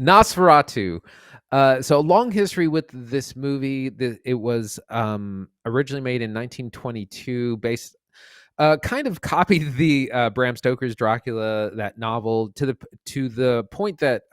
Nosferatu. So a long history with this movie. It was originally made in 1922, based kind of copied the Bram Stoker's Dracula, that novel, to the point that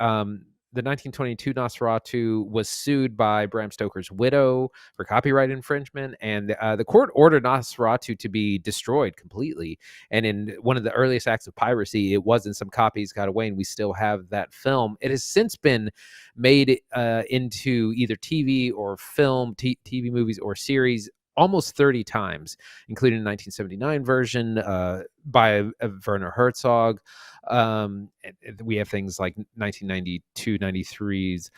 the 1922 Nosferatu was sued by Bram Stoker's widow for copyright infringement, and the court ordered Nosferatu to be destroyed completely. And in one of the earliest acts of piracy, it wasn't, some copies got away, and we still have that film. It has since been made into either TV or film, TV movies or series almost 30 times, including the 1979 version by Werner Herzog. We have things like 1992, 93's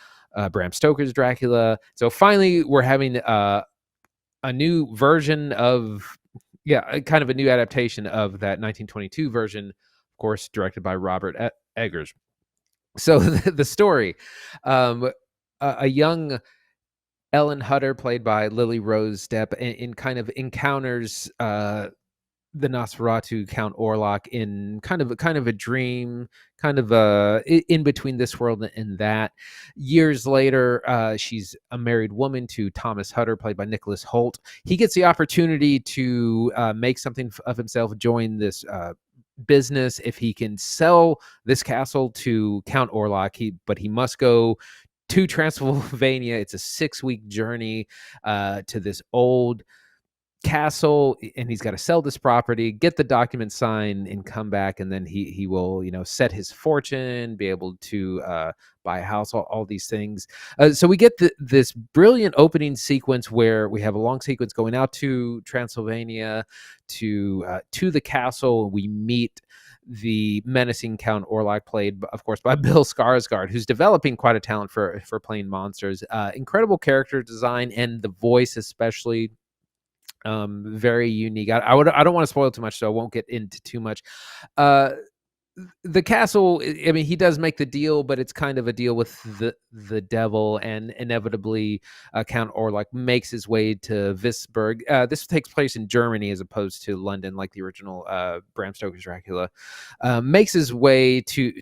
Bram Stoker's Dracula. So finally, we're having a new version of, kind of a new adaptation of that 1922 version, of course, directed by Robert Eggers. So the story, a young Ellen Hutter, played by Lily Rose Depp, in kind of encounters the Nosferatu, Count Orlok, in kind of a dream, kind of in between this world and that. Years later, she's a married woman to Thomas Hutter, played by Nicholas Hoult. He gets the opportunity to make something of himself, join this business if he can sell this castle to Count Orlok. But he must go to Transylvania. It's a 6-week journey to this old castle, and he's got to sell this property, get the document signed, and come back, and then he will, set his fortune, be able to buy a house, all these things. So we get this brilliant opening sequence where we have a long sequence going out to Transylvania, to the castle. We meet the menacing Count Orlok, played, of course, by Bill Skarsgard, who's developing quite a talent for playing monsters. Incredible character design, and the voice especially, very unique. I don't want to spoil too much, so I won't get into too much. The castle, I mean, he does make the deal, but it's kind of a deal with the devil, and inevitably Count Orlok makes his way to Visburg. This takes place in Germany as opposed to London, like the original Bram Stoker's Dracula. Makes his way to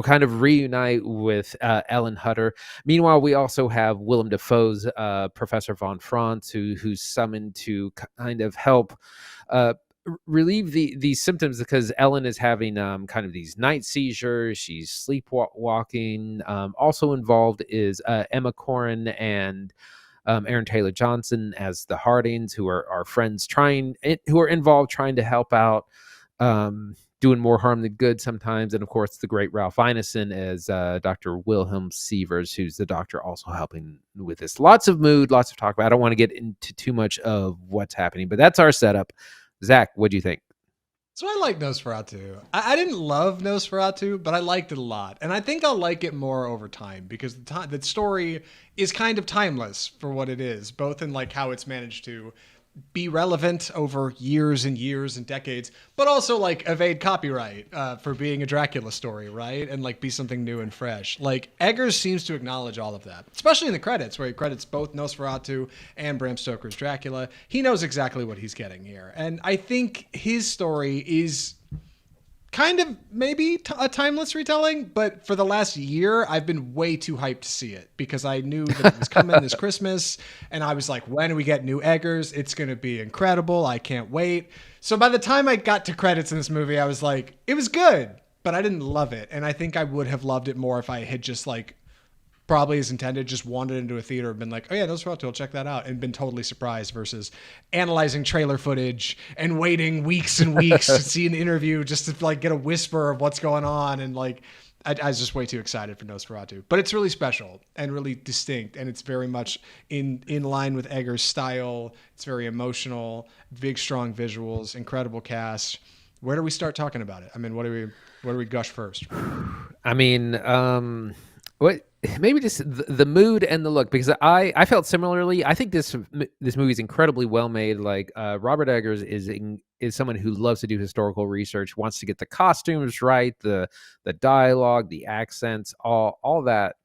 kind of reunite with Ellen Hutter. Meanwhile, we also have Willem Dafoe's Professor von Franz, who's summoned to kind of help relieve these symptoms, because Ellen is having kind of these night seizures. She's sleepwalking. Also involved is Emma Corrin and Aaron Taylor Johnson as the Hardings, who are friends who are involved trying to help out, doing more harm than good sometimes. And of course, the great Ralph Ineson as Dr. Wilhelm Sievers, who's the doctor also helping with this. Lots of mood, lots of talk about. I don't want to get into too much of what's happening, but that's our setup. Zach, what do you think? So I like Nosferatu. I didn't love Nosferatu, but I liked it a lot. And I think I'll like it more over time, because the story is kind of timeless for what it is, both in like how it's managed to be relevant over years and years and decades, but also like evade copyright for being a Dracula story, right? And like be something new and fresh. Like Eggers seems to acknowledge all of that, especially in the credits, where he credits both Nosferatu and Bram Stoker's Dracula. He knows exactly what he's getting here. And I think his story is kind of maybe a timeless retelling, but for the last year, I've been way too hyped to see it, because I knew that it was coming this Christmas, and I was like, when we get new Eggers, it's going to be incredible. I can't wait. So by the time I got to credits in this movie, I was like, it was good, but I didn't love it. And I think I would have loved it more if I had just like, probably as intended, just wandered into a theater and been like, oh yeah, Nosferatu, I'll check that out, and been totally surprised, versus analyzing trailer footage and waiting weeks and weeks to see an interview just to like get a whisper of what's going on. And like, I was just way too excited for Nosferatu, but it's really special and really distinct. And it's very much in line with Eggers' style. It's very emotional, big, strong visuals, incredible cast. Where do we start talking about it? I mean, what do we gush first? I mean, what, maybe just the mood and the look, because I felt similarly. I think this movie is incredibly well made. Like Robert Eggers is someone who loves to do historical research, wants to get the costumes right, the dialogue, the accents, all that.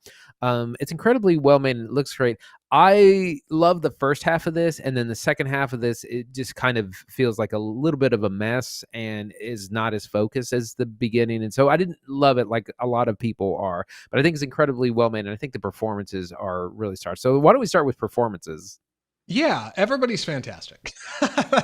It's incredibly well made and it looks great. I love the first half of this, and then the second half of this, it just kind of feels like a little bit of a mess and is not as focused as the beginning. And so I didn't love it like a lot of people are, but I think it's incredibly well made, and I think the performances are really stars. So why don't we start with performances? Yeah, everybody's fantastic.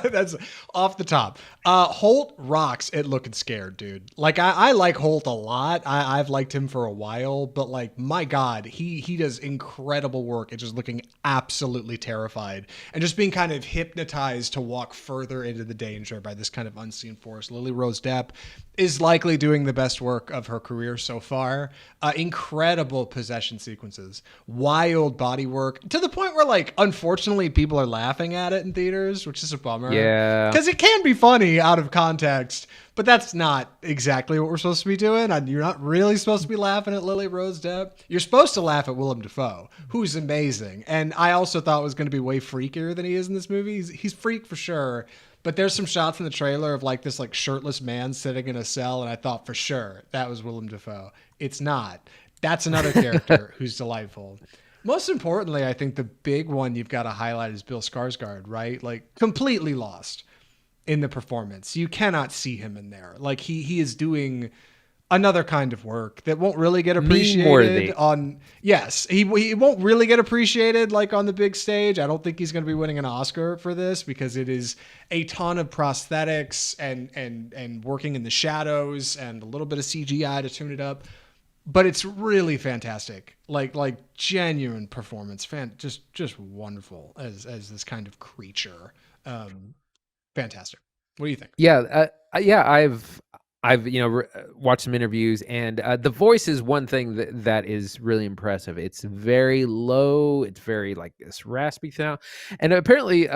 That's off the top. Holt rocks at looking scared, dude. Like I like Holt a lot. I've liked him for a while, but like my God, he does incredible work at just looking absolutely terrified and just being kind of hypnotized to walk further into the danger by this kind of unseen force. Lily Rose Depp is likely doing the best work of her career so far. Incredible possession sequences, wild body work to the point where, like, unfortunately, people are laughing at it in theaters, which is a bummer. Yeah. Because it can be funny out of context, but that's not exactly what we're supposed to be doing. You're not really supposed to be laughing at Lily Rose Depp. You're supposed to laugh at Willem Dafoe, who's amazing. And I also thought was going to be way freakier than he is in this movie. He's freak for sure. But there's some shots in the trailer of like this like shirtless man sitting in a cell, and I thought for sure that was Willem Dafoe. It's not. That's another character who's delightful. Most importantly, I think the big one you've got to highlight is Bill Skarsgard, right? Like completely lost in the performance. You cannot see him in there. Like he is doing another kind of work that won't really get appreciated on. Yes, he won't really get appreciated like on the big stage. I don't think he's going to be winning an Oscar for this because it is a ton of prosthetics and working in the shadows and a little bit of CGI to tune it up. But it's really fantastic, like genuine performance, just wonderful as this kind of creature. Fantastic. What do you think? Yeah, yeah, I've watched some interviews, and the voice is one thing that is really impressive. It's very low. It's very like this raspy sound, and apparently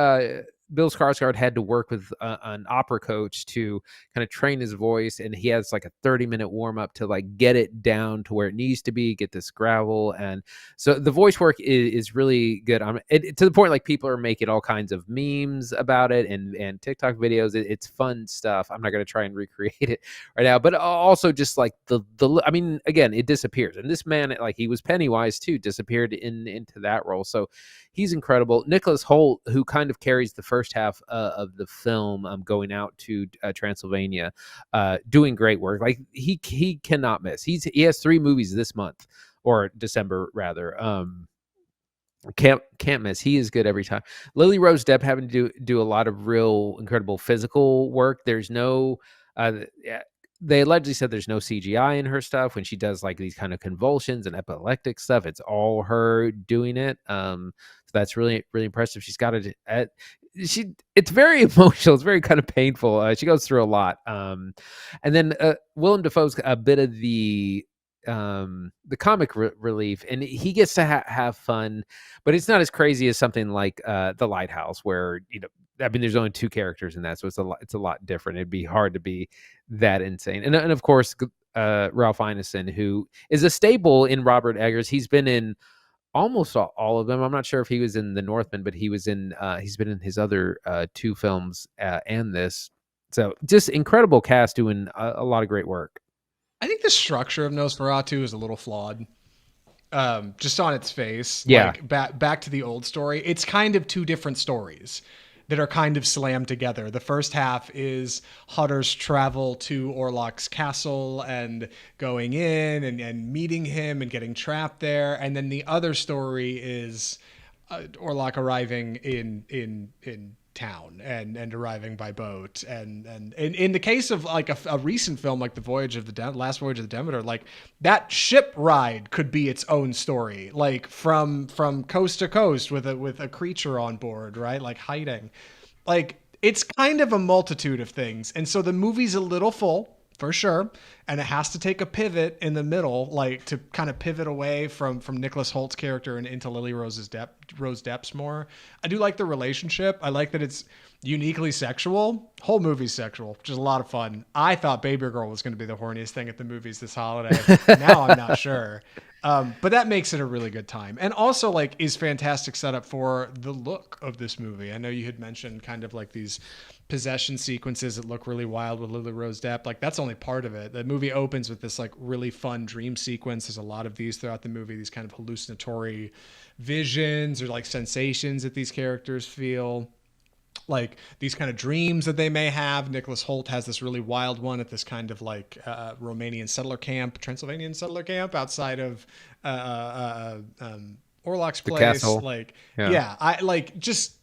Bill Skarsgård had to work with an opera coach to kind of train his voice, and he has like a 30-minute warm up to like get it down to where it needs to be, get this gravel, and so the voice work is really good. To the point like people are making all kinds of memes about it and TikTok videos. It's fun stuff. I'm not going to try and recreate it right now, but also just like the I mean, again, it disappears, and this man, like he was Pennywise too, disappeared into that role. So he's incredible. Nicholas Hoult, who kind of carries the first half of the film, going out to Transylvania, doing great work. Like he cannot miss. He has 3 movies this month or December rather. Can't miss. He is good every time. Lily Rose Depp having to do a lot of real incredible physical work. There's no they allegedly said there's no CGI in her stuff when she does like these kind of convulsions and epileptic stuff. It's all her doing it. So that's really, really impressive. She's got it's very emotional. It's very kind of painful. She goes through a lot. And then Willem Dafoe's a bit of the comic relief, and he gets to have fun, but it's not as crazy as something like The Lighthouse, where I mean, there's only 2 characters in that, so it's a lot different. It'd be hard to be that insane. And of course, Ralph Ineson, who is a staple in Robert Eggers. He's been in almost all of them. I'm not sure if he was in The Northman, but he's been in his other 2 films and this. So just incredible cast doing a lot of great work. I think the structure of Nosferatu is a little flawed. Just on its face. Yeah. Like back to the old story. It's kind of 2 different stories that are kind of slammed together. The first half is Hutter's travel to Orlok's castle and going in and meeting him and getting trapped there. And then the other story is Orlok arriving in town and arriving by boat. And in the case of like a recent film like the Last Voyage of the Demeter, like that ship ride could be its own story, like from coast to coast with a creature on board, right? Like hiding. Like it's kind of a multitude of things. And so the movie's a little full for sure. And it has to take a pivot in the middle, like to kind of pivot away from Nicholas Holt's character and into Lily Rose Depp's more. I do like the relationship. I like that it's uniquely sexual. Whole movie's sexual, which is a lot of fun. I thought Baby Girl was going to be the horniest thing at the movies this holiday. Now I'm not sure. But that makes it a really good time. And also like is fantastic setup for the look of this movie. I know you had mentioned kind of like these possession sequences that look really wild with Lily Rose Depp. Like that's only part of it. The movie opens with this like really fun dream sequence. There's a lot of these throughout the movie, these kind of hallucinatory visions or like sensations that these characters feel, like these kind of dreams that they may have. Nicholas Hoult has this really wild one at this kind of like Romanian settler camp, Transylvanian settler camp outside of Orlok's The place. castle. Like, Yeah. yeah, I like just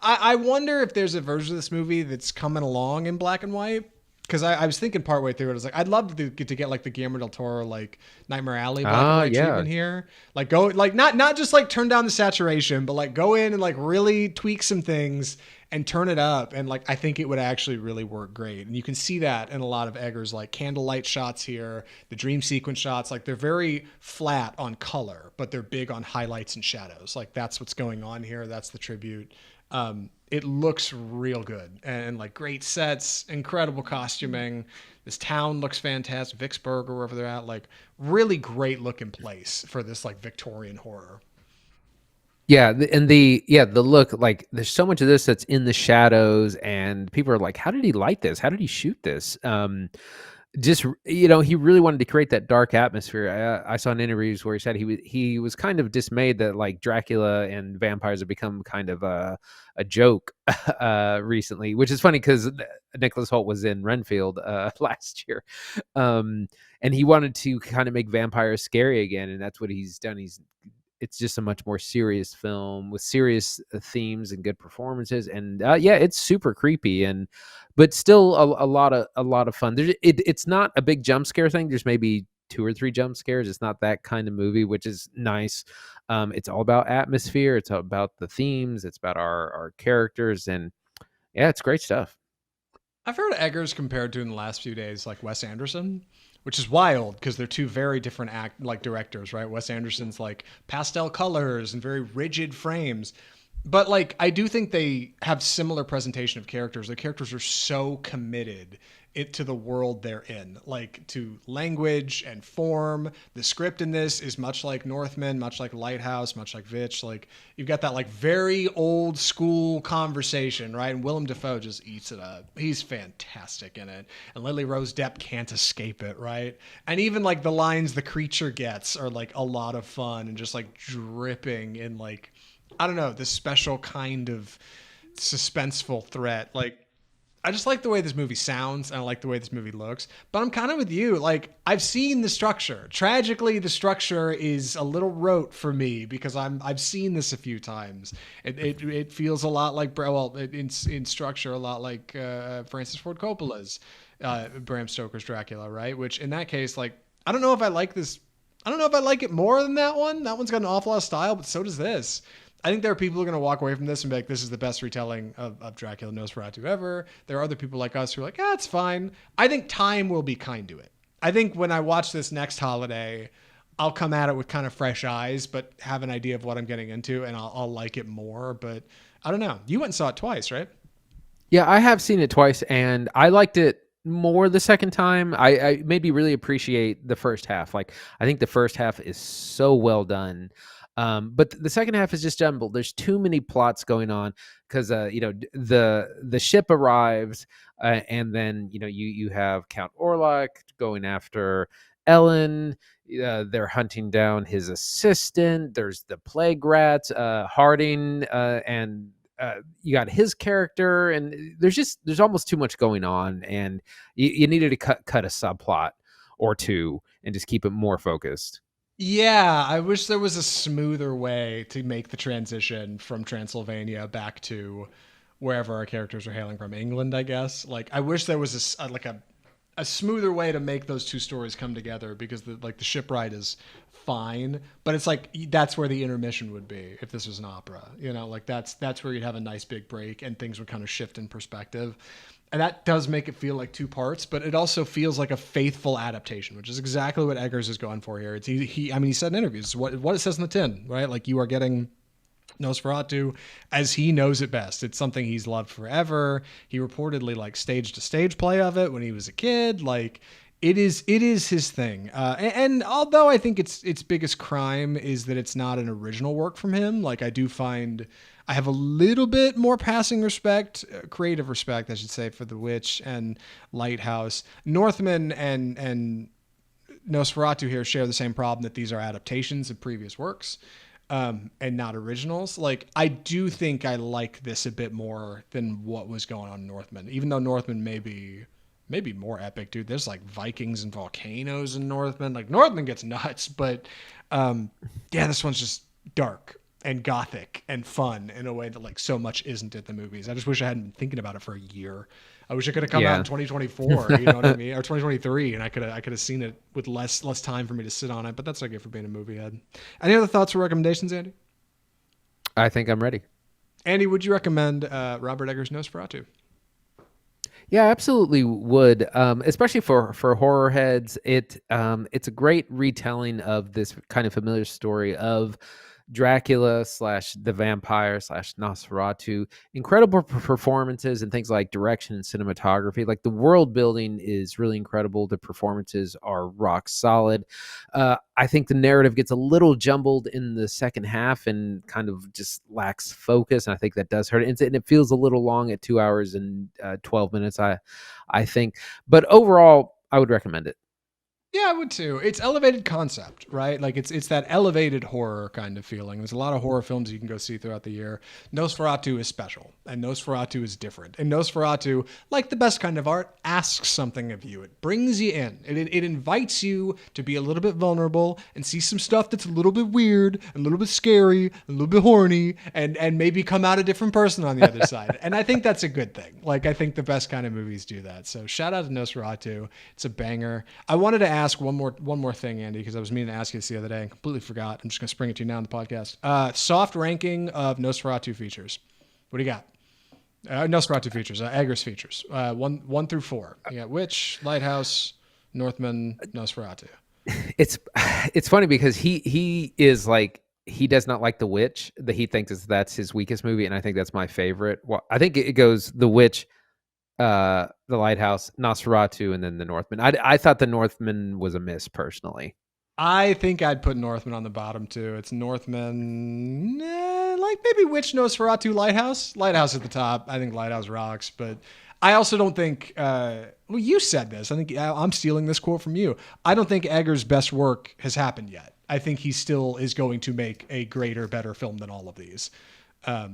I wonder if there's a version of this movie that's coming along in black and white. Because I was thinking partway through it, I was like, I'd love to get like the Guillermo del Toro like Nightmare Alley black and white Yeah. treatment here. Like go like not just like turn down the saturation, but like go in and like really tweak some things and turn it up. And like I think it would actually really work great. And you can see that in a lot of Eggers like candlelight shots here, the dream sequence shots. Like they're very flat on color, but they're big on highlights and shadows. Like that's what's going on here. That's the tribute. It looks real good and like great sets, incredible costuming. This town looks fantastic. Vicksburg or wherever they're at, like really great looking place for this like Victorian horror. Yeah, the look, like there's so much of this that's in the shadows, and people are like, how did he light this? How did he shoot this? Just he really wanted to create that dark atmosphere. I saw in interviews where he said he was kind of dismayed that like Dracula and vampires have become kind of a joke recently, which is funny because Nicholas Hoult was in Renfield last year, and he wanted to kind of make vampires scary again, and that's what he's done. It's just a much more serious film with serious themes and good performances, and yeah, it's super creepy but still a lot of fun. It's not a big jump scare thing. There's maybe 2 or 3 jump scares. It's not that kind of movie, which is nice. It's all about atmosphere. It's all about the themes. It's about our characters, and yeah, it's great stuff. I've heard Eggers compared to in the last few days like Wes Anderson, which is wild because they're two very different directors, right? Wes Anderson's like pastel colors and very rigid frames. But like I do think they have similar presentation of characters. The characters are so committed to the world they're in, like to language and form. The script in this is much like Northman, much like Lighthouse, much like Vitch. Like you've got that like very old school conversation, right? And Willem Dafoe just eats it up. He's fantastic in it. And Lily Rose Depp can't escape it, right? And even like the lines the creature gets are like a lot of fun and just like dripping in like, I don't know, this special kind of suspenseful threat. Like, I just like the way this movie sounds and I like the way this movie looks. But I'm kind of with you. Like, I've seen the structure. Tragically, the structure is a little rote for me because I've seen this a few times. It feels a lot like, in structure, a lot like Francis Ford Coppola's Bram Stoker's Dracula, right? Which in that case, like, I don't know if I like this. I don't know if I like it more than that one. That one's got an awful lot of style, but so does this. I think there are people who are going to walk away from this and be like, this is the best retelling of Dracula Nosferatu ever. There are other people like us who are like, it's fine. I think time will be kind to it. I think when I watch this next holiday, I'll come at it with kind of fresh eyes, but have an idea of what I'm getting into, and I'll like it more. But I don't know. You went and saw it twice, right? Yeah, I have seen it twice, and I liked it more the second time. I maybe really appreciate the first half. Like, I think the first half is so well done. But the second half is just jumbled. There's too many plots going on because the ship arrives, and then you have Count Orlok going after Ellen. They're hunting down his assistant. There's the plague rat, Harding, and you got his character, and there's almost too much going on, and you needed to cut a subplot or two and just keep it more focused. Yeah, I wish there was a smoother way to make the transition from Transylvania back to wherever our characters are hailing from, England, I guess. Like, I wish there was a smoother way to make those two stories come together because the ship ride is fine, but it's like that's where the intermission would be if this was an opera. Like that's where you'd have a nice big break and things would kind of shift in perspective. And that does make it feel like 2 parts, but it also feels like a faithful adaptation, which is exactly what Eggers is going for here. He said in interviews, what it says in the tin, right? Like you are getting Nosferatu as he knows it best. It's something he's loved forever. He reportedly like staged a stage play of it when he was a kid. Like It is his thing, and although I think its biggest crime is that it's not an original work from him, like I do find I have a little bit more passing respect, creative respect, I should say, for The Witch and Lighthouse. Northman and Nosferatu here share the same problem, that these are adaptations of previous works, and not originals. Like, I do think I like this a bit more than what was going on in Northman, even though Northman maybe more epic, dude. There's like Vikings and volcanoes in Northman. Like, Northman gets nuts, but yeah, this one's just dark and gothic and fun in a way that like so much isn't in the movies. I just wish I hadn't been thinking about it for a year. I wish it could have come out in 2024, you know what I mean, or 2023, and I could have seen it with less time for me to sit on it. But that's okay for being a movie head. Any other thoughts or recommendations, Andy? I think I'm ready. Andy, would you recommend Robert Eggers' Nosferatu? Yeah, absolutely would. Especially for horror heads. It's a great retelling of this kind of familiar story of Dracula slash the vampire slash Nosferatu. Incredible performances and things like direction and cinematography. Like, the world building is really incredible. The performances are rock solid. I think the narrative gets a little jumbled in the second half and kind of just lacks focus, and I think that does hurt it. And it feels a little long at 2 hours and 12 minutes. I think, but overall, I would recommend it. Yeah, I would too. It's elevated concept, right? Like, it's that elevated horror kind of feeling. There's a lot of horror films you can go see throughout the year. Nosferatu is special, and Nosferatu is different. And Nosferatu, like the best kind of art, asks something of you. It brings you in. It invites you to be a little bit vulnerable and see some stuff that's a little bit weird, a little bit scary, a little bit horny, and maybe come out a different person on the other side. And I think that's a good thing. Like, I think the best kind of movies do that. So shout out to Nosferatu. It's a banger. I wanted to ask one more thing, Andy, because I was meaning to ask you this the other day and completely forgot. I'm just going to spring it to you now on the podcast. Soft ranking of Nosferatu features. What do you got? Nosferatu features, Eggers features. 1 through 4. You got Witch, Lighthouse, Northman, Nosferatu. It's funny because he is like, he does not like The Witch. That he thinks that's his weakest movie, and I think that's my favorite. Well, I think it goes The Witch, The Lighthouse, Nosferatu, and then The Northman. I thought The Northman was a miss personally. I think I'd put Northman on the bottom too. It's Northman, like maybe Witch, Nosferatu, Lighthouse. Lighthouse at the top. I think Lighthouse rocks, but I also don't think. Well, you said this. I think I'm stealing this quote from you. I don't think Eggers' best work has happened yet. I think he still is going to make a greater, better film than all of these.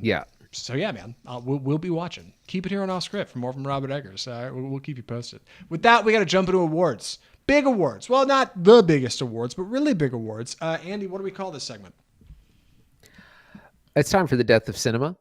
Yeah. So yeah, man, we'll be watching. Keep it here on Off Script for more from Robert Eggers. We'll keep you posted. With that, we got to jump into awards. Big awards. Well, not the biggest awards, but really big awards. Andy, what do we call this segment? It's time for the Death of Cinema.